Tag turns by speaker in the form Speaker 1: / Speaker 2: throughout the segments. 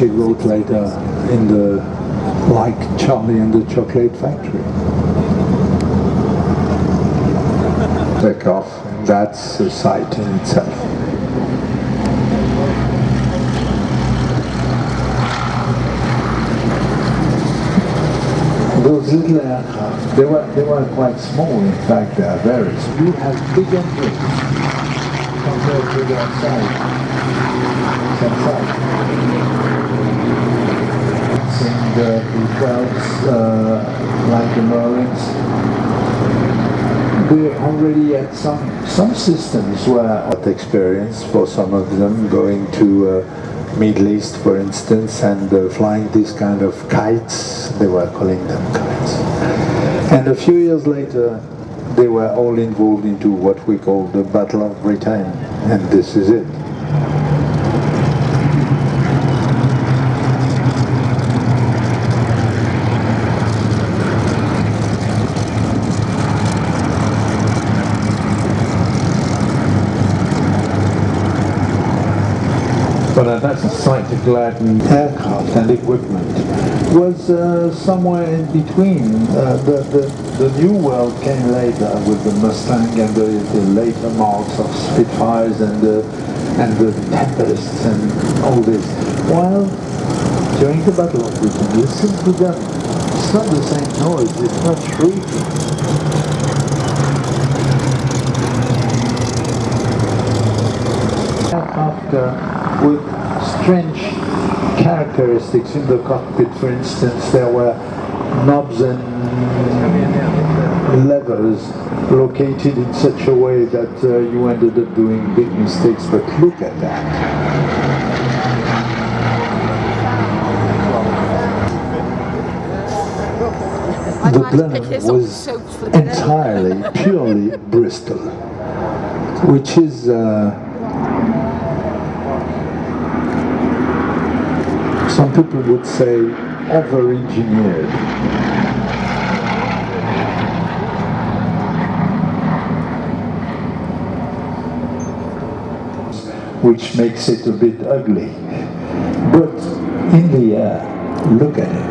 Speaker 1: she wrote later in the like Charlie and the Chocolate Factory. Take off, that's a sight in itself. Those little aircraft, they were quite small, in fact they are very small. You have big engines compared to their size. Some size. In the B-12s, like the Marines, they already had some systems where experience for some of them going to Middle East, for instance, and flying this kind of kites. They were calling them kites. And a few years later, they were all involved into what we call the Battle of Britain, and this is it.
Speaker 2: But that's a sight to gladden.
Speaker 1: Aircraft and equipment was somewhere in between. The new world came later with the Mustang and the later marks of Spitfires and the Tempests and all this. While during the Battle of Britain, listen to them. It's not the same noise, it's not shrieking. After with strange characteristics in the cockpit, for instance, there were knobs and levers located in such a way that you ended up doing big mistakes, but look at that. The Blenheim was entirely, purely Bristol, which is some people would say over-engineered. Which makes it a bit ugly. But in the air, look at it.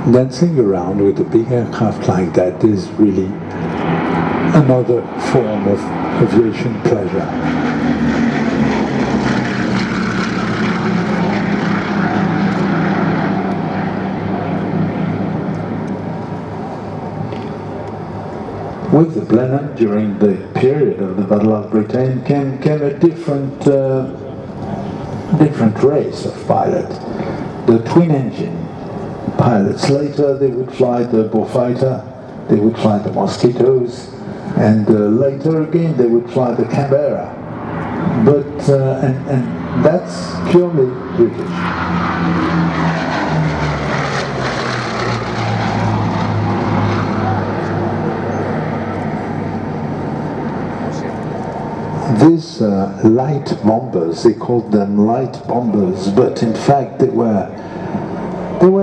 Speaker 1: Dancing around with a big aircraft like that is really another form of aviation pleasure. With the Blenheim, during the period of the Battle of Britain, came a different race of pilot. The twin engine pilots. Later they would fly the Bullfighter, they would fly the Mosquitoes, and later again they would fly the Canberra. But and that's purely British. These light bombers, they called them light bombers, but in fact they were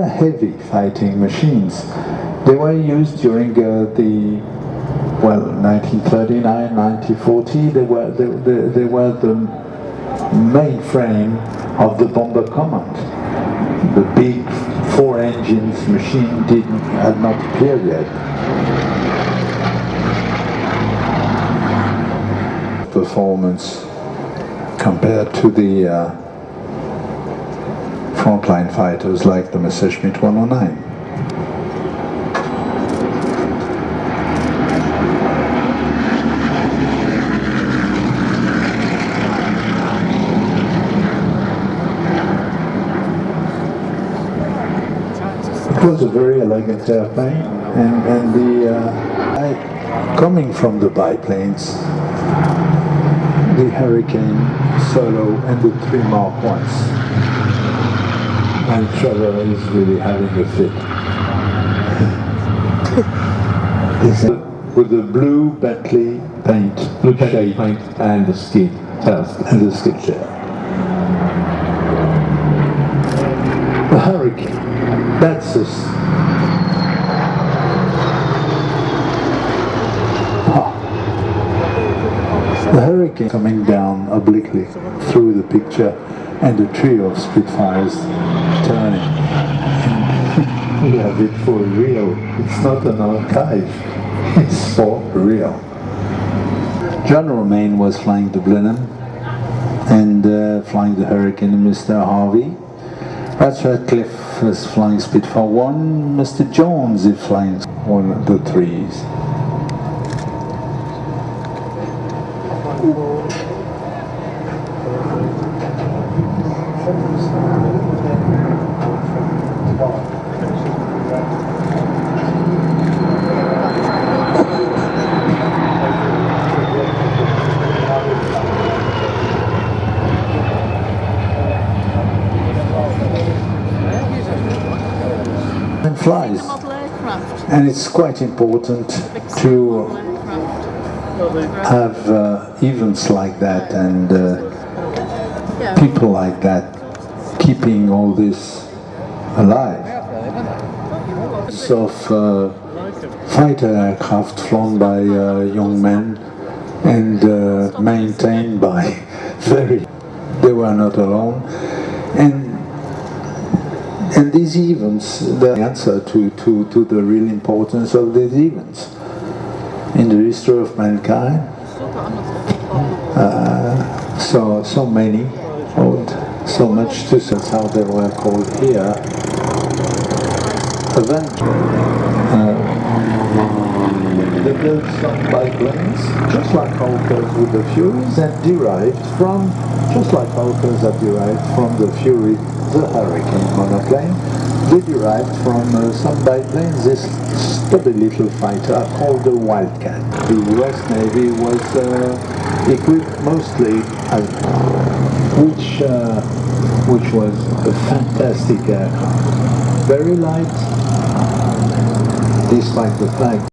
Speaker 1: heavy fighting machines. They were used during the 1939, 1940. They were the main frame of the bomber command. The big 4 engines machine had not appeared yet. Performance compared to the frontline fighters like the Messerschmitt 109. It was a very elegant airplane, and coming from the biplanes, the Hurricane, Solo, and the 3 Mk1s. And Trevor is really having a fit. With the blue Bentley paint.
Speaker 2: Blue Bentley paint and the skid tail.
Speaker 1: And the skid tail. hurricane. That's a the hurricane coming down obliquely through the picture and a trio of Spitfires turning. We have it for real. It's not an archive. It's for real. John Romain was flying the Blenheim and flying the Hurricane, Mr. Harvey. Ratcliffe was flying Spitfire 1. Mr. Jones is flying one of the threes. And flies, and it's quite important to have events like that and people like that keeping all this alive. Of fighter aircraft flown by young men and maintained by they were not alone, and these events, the answer to the real importance of these events in the history of mankind. So many, so much to say. That's how they were called here. Event. They built some biplanes, just like Hawkers with the Furies, that derived from, just like Hawkers that derived from the Fury, the Hurricane monoplane. They derived from some biplanes, this stubby little fighter called the Wildcat. The US Navy was equipped mostly, which was a fantastic aircraft. Very light, despite the fact